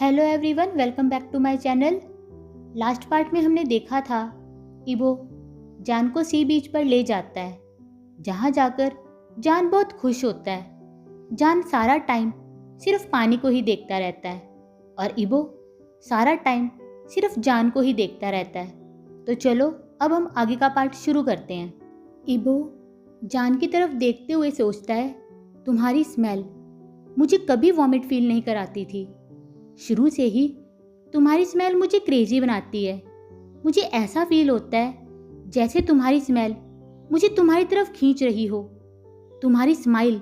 Hello everyone, welcome back to my channel. Last part में हमने देखा था इबो जान को सी बीच पर ले जाता है, जहाँ जाकर जान बहुत खुश होता है। जान सारा टाइम सिर्फ पानी को ही देखता रहता है और इबो सारा टाइम सिर्फ जान को ही देखता रहता है। तो चलो अब हम आगे का पार्ट शुरू करते हैं। इबो जान की तरफ देखते हुए सोचता है, तुम्हारी स्मेल मुझे कभी वॉमिट फील नहीं कराती थी। शुरू से ही तुम्हारी स्मेल मुझे क्रेजी बनाती है। मुझे ऐसा फील होता है जैसे तुम्हारी स्मेल मुझे तुम्हारी तरफ खींच रही हो। तुम्हारी स्माइल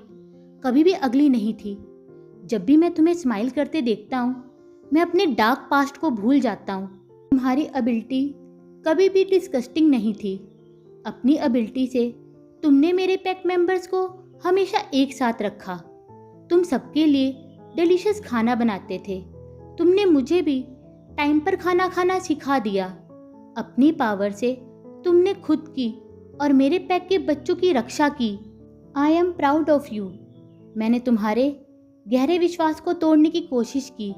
कभी भी अगली नहीं थी। जब भी मैं तुम्हें स्माइल करते देखता हूँ मैं अपने डार्क पास्ट को भूल जाता हूँ। तुम्हारी एबिलिटी कभी भी डिस्गस्टिंग नहीं थी। अपनी एबिलिटी से तुमने मेरे पैक मेंबर्स को हमेशा एक साथ रखा। तुम सबके लिए डिलीशियस खाना बनाते थे। तुमने मुझे भी टाइम पर खाना खाना सिखा दिया। अपनी पावर से तुमने खुद की और मेरे पैक के बच्चों की रक्षा की। I am proud of you. मैंने तुम्हारे गहरे विश्वास को तोड़ने की कोशिश की।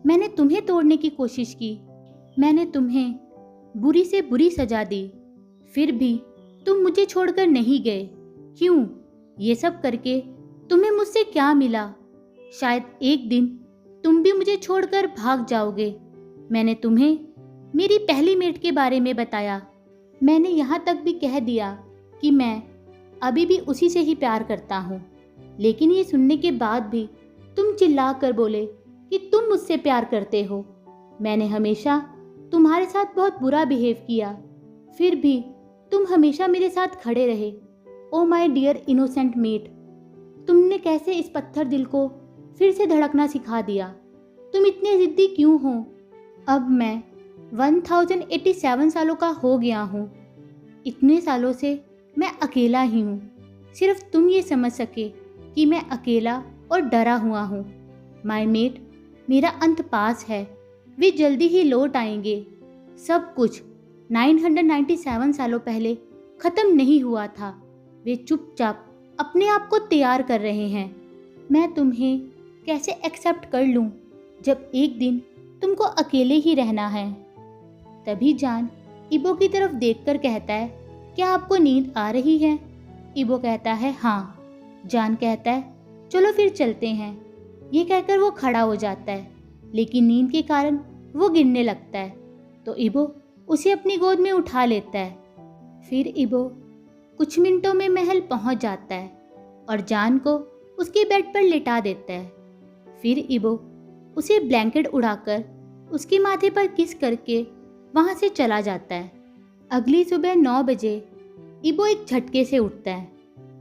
मैंने तुम्हें तोड़ने की कोशिश की। मैंने तुम्हें बुरी से बुरी सजा दी, फिर भी तुम मुझे छोड़कर नहीं गए। क्यों? ये सब करके तुम्हें मुझसे क्या मिला? शायद एक दिन तुम भी मुझे छोड़कर भाग जाओगे। मैंने तुम्हें मेरी पहली मेट के बारे में बताया। मैंने यहाँ तक भी कह दिया कि मैं अभी भी उसी से ही प्यार करता हूँ। लेकिन ये सुनने के बाद भी तुम चिल्ला कर बोले कि तुम मुझसे प्यार करते हो। मैंने हमेशा तुम्हारे साथ बहुत बुरा बिहेव किया, फिर भी तुम हमेशा मेरे साथ खड़े रहे। Oh my dear innocent mate, तुमने कैसे इस पत्थर दिल को फिर से धड़कना सिखा दिया? तुम इतने जिद्दी क्यों हो? अब मैं 1087 सालों का हो गया हूँ। इतने सालों से मैं अकेला ही हूँ। सिर्फ तुम ये समझ सके कि मैं अकेला और डरा हुआ हूँ। माय मेट, मेरा अंत पास है। वे जल्दी ही लौट आएंगे। सब कुछ 997 सालों पहले ख़त्म नहीं हुआ था। वे चुपचाप अपने आप को तैयार कर रहे हैं। मैं तुम्हें कैसे एक्सेप्ट कर लूं जब एक दिन तुमको अकेले ही रहना है? तभी जान इबो की तरफ देखकर कहता है, क्या आपको नींद आ रही है? इबो कहता है हाँ। जान कहता है, चलो फिर चलते हैं। ये कहकर वो खड़ा हो जाता है, लेकिन नींद के कारण वो गिरने लगता है। तो इबो उसे अपनी गोद में उठा लेता है। फिर इबो कुछ मिनटों में महल पहुंच जाता है और जान को उसके बेड पर लिटा देता है। फिर इबो उसे ब्लैंकेट उड़ाकर उसके माथे पर किस करके वहां से चला जाता है। अगली सुबह 9 बजे इबो एक झटके से उठता है।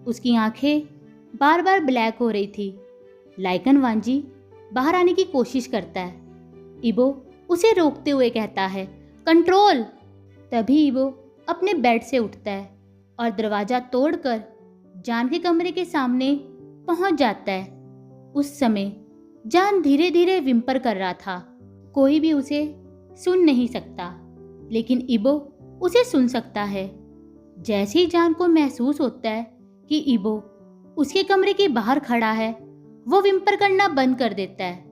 उसकी आंखें बार बार ब्लैक हो रही थी। लाइकन वांजी बाहर आने की कोशिश करता है। इबो उसे रोकते हुए कहता है, कंट्रोल। तभी इबो अपने बेड से उठता है और दरवाज़ा तोड़कर जान के कमरे के सामने पहुंच जाता है। उस समय जान धीरे धीरे विम्पर कर रहा था। कोई भी उसे सुन नहीं सकता, लेकिन इबो उसे सुन सकता है। जैसे ही जान को महसूस होता है कि इबो उसके कमरे के बाहर खड़ा है, वो विम्पर करना बंद कर देता है।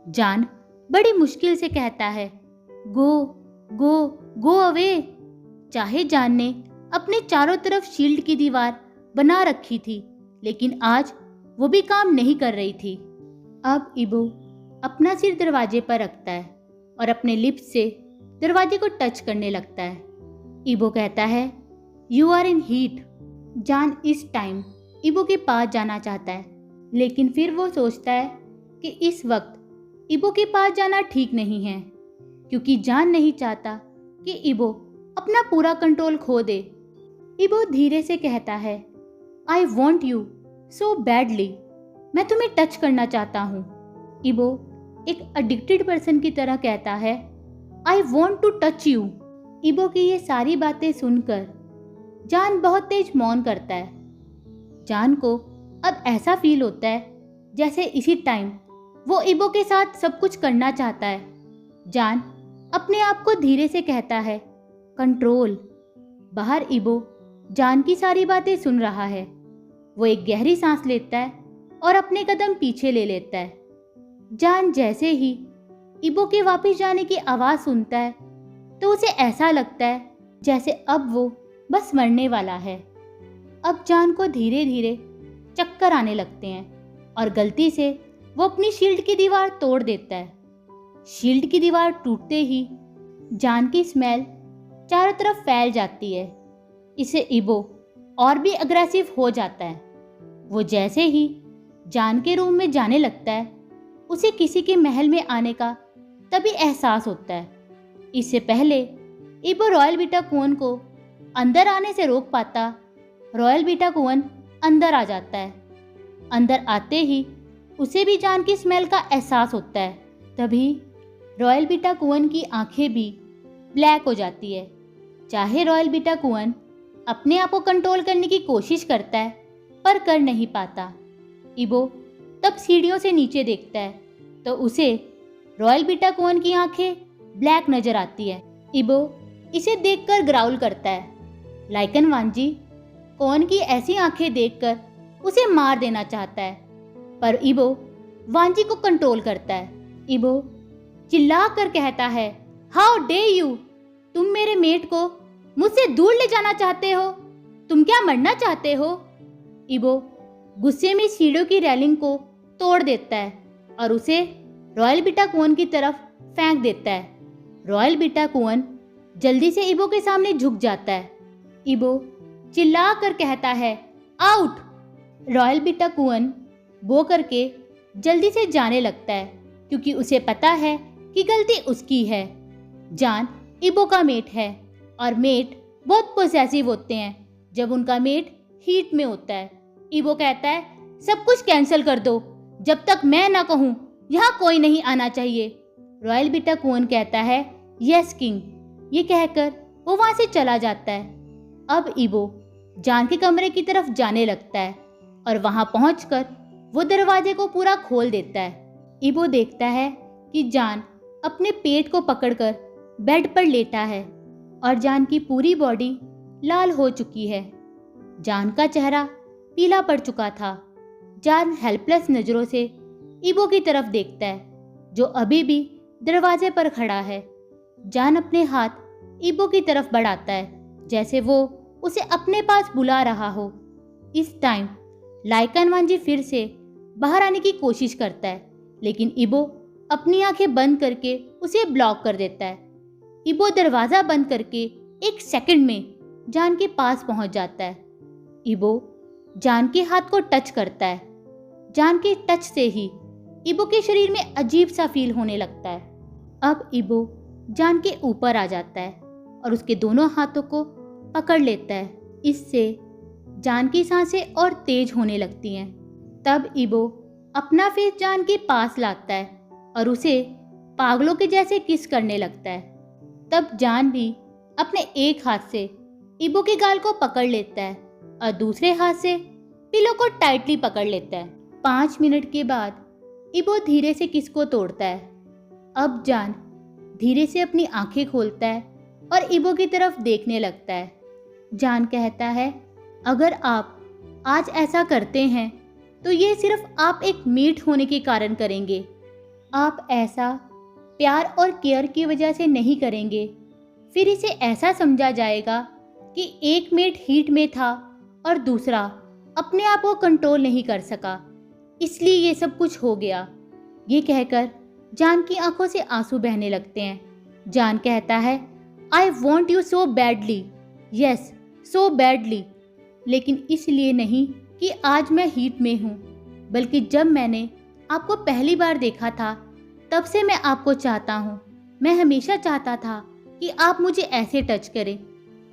जान बड़ी मुश्किल से कहता है, गो गो गो अवे। चाहे जान ने अपने चारों तरफ शील्ड की दीवार बना रखी थी, लेकिन आज वो भी काम नहीं कर रही थी। अब इबो अपना सिर दरवाजे पर रखता है और अपने लिप्स से दरवाजे को टच करने लगता है। इबो कहता है, यू आर इन हीट। जान इस टाइम इबो के पास जाना चाहता है, लेकिन फिर वो सोचता है कि इस वक्त इबो के पास जाना ठीक नहीं है, क्योंकि जान नहीं चाहता कि इबो अपना पूरा कंट्रोल खो दे। इबो धीरे से कहता है, I want you so badly. मैं तुम्हें टच करना चाहता हूँ। इबो एक एडिक्टेड पर्सन की तरह कहता है, I want to touch you. इबो की ये सारी बातें सुनकर जान बहुत तेज मौन करता है। जान को अब ऐसा फील होता है जैसे इसी टाइम वो इबो के साथ सब कुछ करना चाहता है। जान अपने आप को धीरे से कहता है, कंट्रोल। बाहर इबो जान की सारी बातें सुन रहा है। वो एक गहरी सांस लेता है और अपने कदम पीछे ले लेता है। जान जैसे ही इबो के वापस जाने की आवाज़ सुनता है तो उसे ऐसा लगता है जैसे अब वो बस मरने वाला है। अब जान को धीरे धीरे चक्कर आने लगते हैं और गलती से वो अपनी शील्ड की दीवार तोड़ देता है। शील्ड की दीवार टूटते ही जान की स्मेल चारों तरफ फैल जाती है। इससे इबो और भी अग्रेसिव हो जाता है। वो जैसे ही जान के रूम में जाने लगता है उसे किसी के महल में आने का तभी एहसास होता है। इससे पहले इबो रॉयल बीटा कुवन को अंदर आने से रोक पाता, रॉयल बीटा कुवन अंदर आ जाता है। अंदर आते ही उसे भी जान की स्मेल का एहसास होता है। तभी रॉयल बीटा कुवन की आंखें भी ब्लैक हो जाती है। चाहे रॉयल बीटा कुवन अपने आप को कंट्रोल करने की कोशिश करता है पर कर नहीं पाता। इबो तब सीढ़ियों से नीचे देखता है तो उसे रॉयल बीटा कुवन की आंखें ब्लैक नजर आती है। इबो इसे देखकर ग्राउल करता है। लाइकन वांजी कुवन की ऐसी आंखें देखकर उसे मार देना चाहता है पर इबो वांजी को कंट्रोल करता है। इबो चिल्ला कर कहता है, हाउ डे यू, तुम मेरे मेट को मुझसे दूर ले जाना चाहते हो? तुम क्या मरना चाहते हो? इबो गुस्से में सीढ़ियों की रेलिंग को तोड़ देता है और उसे रॉयल बीटा कुवन की तरफ फेंक देता है। रॉयल बीटा कुवन जल्दी से इबो के सामने झुक जाता है। इबो चिल्ला कर कहता है, आउट। रॉयल बीटा कुवन वो करके जल्दी से जाने लगता है क्योंकि उसे पता है कि गलती उसकी है। जान इबो का मेट है और मेट बहुत पोसेसिव होते हैं जब उनका मेट हीट में होता है। इबो कहता है, सब कुछ कैंसिल कर दो, जब तक मैं ना कहूँ यहाँ कोई नहीं आना चाहिए। रॉयल बीटा कुवन कहता है, यस किंग। ये कहकर वो वहाँ से चला जाता है। अब इबो जान के कमरे की तरफ जाने लगता है और वहाँ पहुंचकर वो दरवाजे को पूरा खोल देता है। इबो देखता है कि जान अपने पेट को पकड़कर बेड पर लेटा है और जान की पूरी बॉडी लाल हो चुकी है। जान का चेहरा पीला पड़ चुका था। जान हेल्पलेस नज़रों से इबो की तरफ देखता है जो अभी भी दरवाजे पर खड़ा है। जान अपने हाथ इबो की तरफ बढ़ाता है जैसे वो उसे अपने पास बुला रहा हो। इस टाइम लाइकन वांजी फिर से बाहर आने की कोशिश करता है लेकिन इबो अपनी आंखें बंद करके उसे ब्लॉक कर देता है। इबो दरवाज़ा बंद करके 1 सेकंड में जान के पास पहुंच जाता है। इबो जान के हाथ को टच करता है। जान के टच से ही इबो के शरीर में अजीब सा फील होने लगता है। अब इबो जान के ऊपर आ जाता है और उसके दोनों हाथों को पकड़ लेता है। इससे जान की सांसें और तेज होने लगती हैं। तब इबो अपना फेस जान के पास लाता है और उसे पागलों के जैसे किस करने लगता है। तब जान भी अपने एक हाथ से इबो के गाल को पकड़ लेता है और दूसरे हाथ से पिलो को टाइटली पकड़ लेता है। 5 मिनट के बाद इबो धीरे से किस को तोड़ता है। अब जान धीरे से अपनी आंखें खोलता है और इबो की तरफ देखने लगता है। जान कहता है, अगर आप आज ऐसा करते हैं तो ये सिर्फ आप एक मीट होने के कारण करेंगे। आप ऐसा प्यार और केयर की वजह से नहीं करेंगे। फिर इसे ऐसा समझा जाएगा कि एक मेट हीट में था और दूसरा अपने आप को कंट्रोल नहीं कर सका, इसलिए ये सब कुछ हो गया। ये कहकर जान की आंखों से आंसू बहने लगते हैं। जान कहता है, I want you so badly, yes so badly, लेकिन इसलिए नहीं कि आज मैं हीट में हूँ, बल्कि जब मैंने आपको पहली बार देखा था तब से मैं आपको चाहता हूँ। मैं हमेशा चाहता था कि आप मुझे ऐसे टच करें,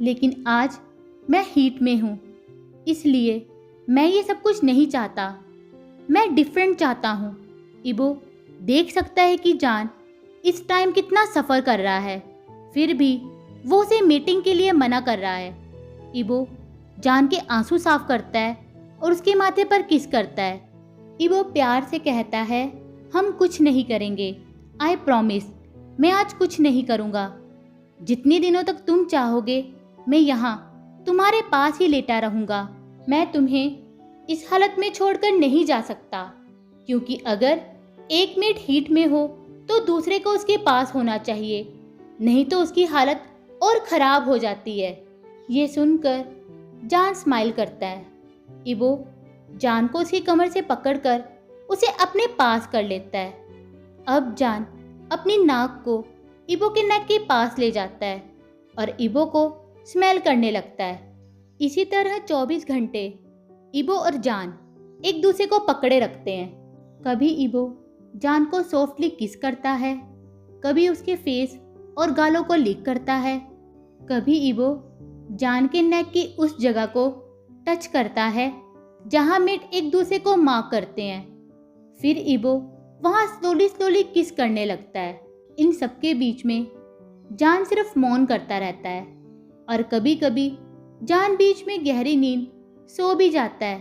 लेकिन आज मैं हीट में हूँ, इसलिए मैं ये सब कुछ नहीं चाहता। मैं डिफरेंट चाहता हूँ। इबो देख सकता है कि जान इस टाइम कितना सफ़र कर रहा है, फिर भी वो उसे मीटिंग के लिए मना कर रहा है। इबो जान के आंसू साफ करता है और उसके माथे पर किस करता है। इबो प्यार से कहता है, हम कुछ नहीं करेंगे, आई प्रॉमिस, मैं आज कुछ नहीं करूँगा। जितने दिनों तक तुम चाहोगे मैं यहाँ तुम्हारे पास ही लेटा रहूँगा। मैं तुम्हें इस हालत में छोड़कर नहीं जा सकता, क्योंकि अगर एक मिनट हीट में हो तो दूसरे को उसके पास होना चाहिए, नहीं तो उसकी हालत और खराब हो जाती है। ये सुनकर जान स्माइल करता है। इबो जान को उसकी कमर से पकड़कर उसे अपने पास कर लेता है। अब जान अपनी नाक को इबो के नेक के पास ले जाता है और इबो को स्मेल करने लगता है। इसी तरह 24 घंटे इबो और जान एक दूसरे को पकड़े रखते हैं। कभी इबो जान को सॉफ्टली किस करता है, कभी उसके फेस और गालों को लिक करता है, कभी इबो जान के नेक की उस जगह को टच करता है जहां मेट एक दूसरे को मार्क करते हैं। फिर इबो वहां स्लोली किस करने लगता है। इन सबके बीच में जान सिर्फ मौन करता रहता है और कभी कभी जान बीच में गहरी नींद सो भी जाता है,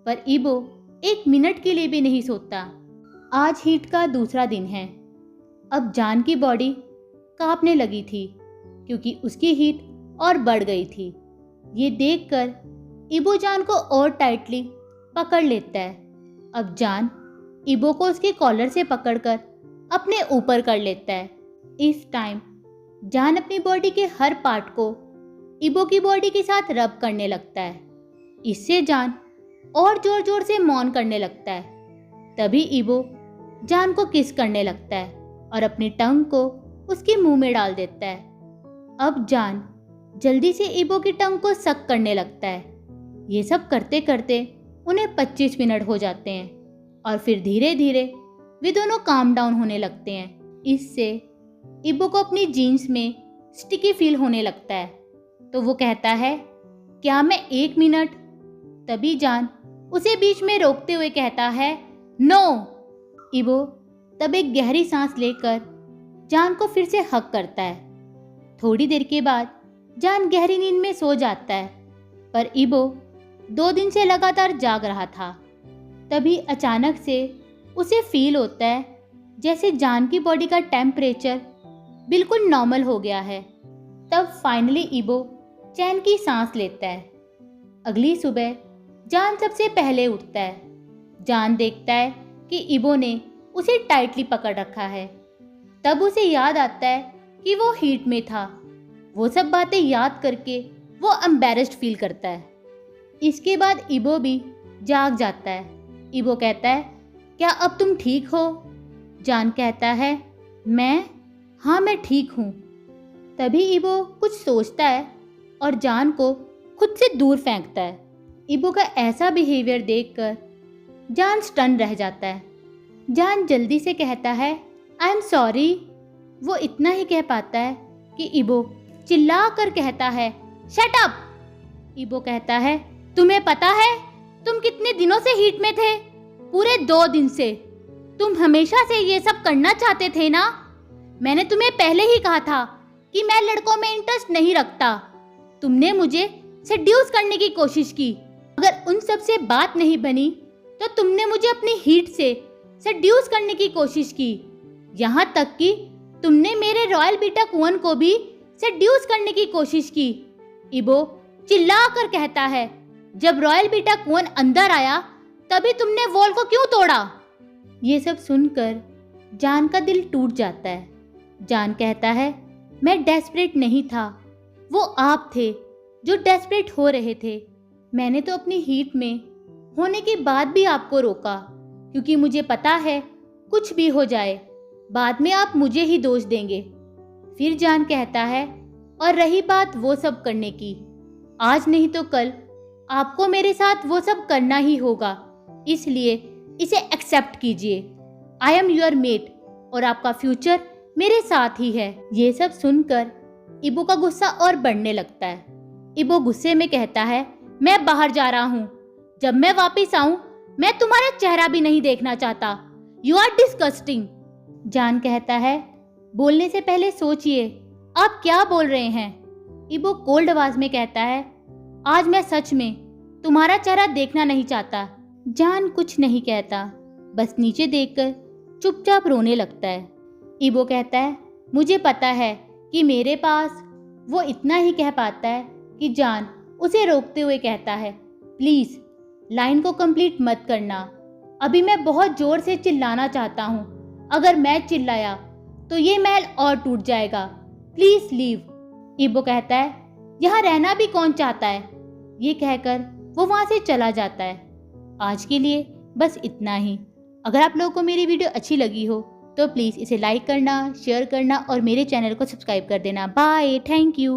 पर इबो 1 मिनट के लिए भी नहीं सोता। आज हीट का दूसरा दिन है। अब जान की बॉडी कांपने लगी थी क्योंकि उसकी हीट और बढ़ गई थी। ये देखकर इबो जान को और टाइटली पकड़ लेता है। अब जान इबो को उसके कॉलर से पकड़कर अपने ऊपर कर लेता है। इस टाइम जान अपनी बॉडी के हर पार्ट को इबो की बॉडी के साथ रब करने लगता है। इससे जान और जोर जोर से मौन करने लगता है। तभी इबो जान को किस करने लगता है और अपनी टंग को उसके मुंह में डाल देता है। अब जान जल्दी से इबो की टंग को सक करने लगता है। ये सब करते करते उन्हें 25 मिनट हो जाते हैं और फिर धीरे धीरे वे दोनों काम डाउन होने लगते हैं। इससे इबो को अपनी जीन्स में स्टिकी फील होने लगता है, तो वो कहता है, क्या मैं 1 मिनट? तभी जान उसे बीच में रोकते हुए कहता है, नो। इबो तब एक गहरी सांस लेकर जान को फिर से हक करता है। थोड़ी देर के बाद जान गहरी नींद में सो जाता है, पर इबो 2 दिन से लगातार जाग रहा था। तभी अचानक से उसे फील होता है जैसे जान की बॉडी का टेम्परेचर बिल्कुल नॉर्मल हो गया है। तब फाइनली इबो चैन की सांस लेता है। अगली सुबह जान सबसे पहले उठता है। जान देखता है कि इबो ने उसे टाइटली पकड़ रखा है। तब उसे याद आता है कि वो हीट में था। वो सब बातें याद करके वो एम्बैरेस्ड फील करता है। इसके बाद इबो भी जाग जाता है। इबो कहता है, क्या अब तुम ठीक हो? जान कहता है, हाँ मैं ठीक हूँ। तभी इबो कुछ सोचता है और जान को खुद से दूर फेंकता है। इबो का ऐसा बिहेवियर देखकर जान स्टन रह जाता है। जान जल्दी से कहता है, आई एम सॉरी। वो इतना ही कह पाता है कि इबो चिल्ला कर कहता है, शट अप। इबो कहता है, तुम्हें पता है तुम कितने दिनों से हीट में थे? पूरे 2 दिन से। तुम हमेशा से ये सब करना चाहते थे ना? मैंने तुम्हें पहले ही कहा था कि मैं लड़कों में इंटरेस्ट नहीं रखता। तुमने मुझे सेड्यूस करने की कोशिश की। अगर उन सब से बात नहीं बनी तो तुमने मुझे अपनी हीट से सेड्यूस करने की कोशिश की। यहाँ तक कि तुमने मेरे रॉयल बीटा कुवन को भी सेड्यूस करने की कोशिश की। इबो चिल्ला कर कहता है, जब रॉयल बीटा कुवन अंदर आया तभी तुमने वॉल को क्यों तोड़ा? ये सब सुनकर जान का दिल टूट जाता है। जान कहता है, मैं डेस्परेट नहीं था, वो आप थे जो डेस्परेट हो रहे थे। मैंने तो अपनी हीट में होने के बाद भी आपको रोका क्योंकि मुझे पता है कुछ भी हो जाए बाद में आप मुझे ही दोष देंगे। फिर जान कहता है, और रही बात वो सब करने की, आज नहीं तो कल आपको मेरे साथ वो सब करना ही होगा, इसलिए इसे एक्सेप्ट कीजिए। आई एम योर मेट और आपका फ्यूचर मेरे साथ ही है। ये सब सुनकर इबो का गुस्सा और बढ़ने लगता है। इबो गुस्से में कहता है, मैं बाहर जा रहा हूँ। जब मैं वापस आऊं मैं तुम्हारा चेहरा भी नहीं देखना चाहता। You are disgusting. जान कहता है, बोलने से पहले सोचिए आप क्या बोल रहे हैं। इबो कोल्ड आवाज में कहता है, आज मैं सच में तुम्हारा चेहरा देखना नहीं चाहता। जान कुछ नहीं कहता, बस नीचे देखकर चुपचाप रोने लगता है। इबो कहता है, मुझे पता है कि मेरे पास। वो इतना ही कह पाता है कि जान उसे रोकते हुए कहता है, प्लीज लाइन को कंप्लीट मत करना। अभी मैं बहुत जोर से चिल्लाना चाहता हूँ अगर मैं चिल्लाया तो ये महल और टूट जाएगा। Please leave. इबो कहता है, यहाँ रहना भी कौन चाहता है। ये कहकर वो वहां से चला जाता है। आज के लिए बस इतना ही। अगर आप लोगों को मेरी वीडियो अच्छी लगी हो तो प्लीज़ इसे लाइक करना, शेयर करना और मेरे चैनल को सब्सक्राइब कर देना। Bye, thank you.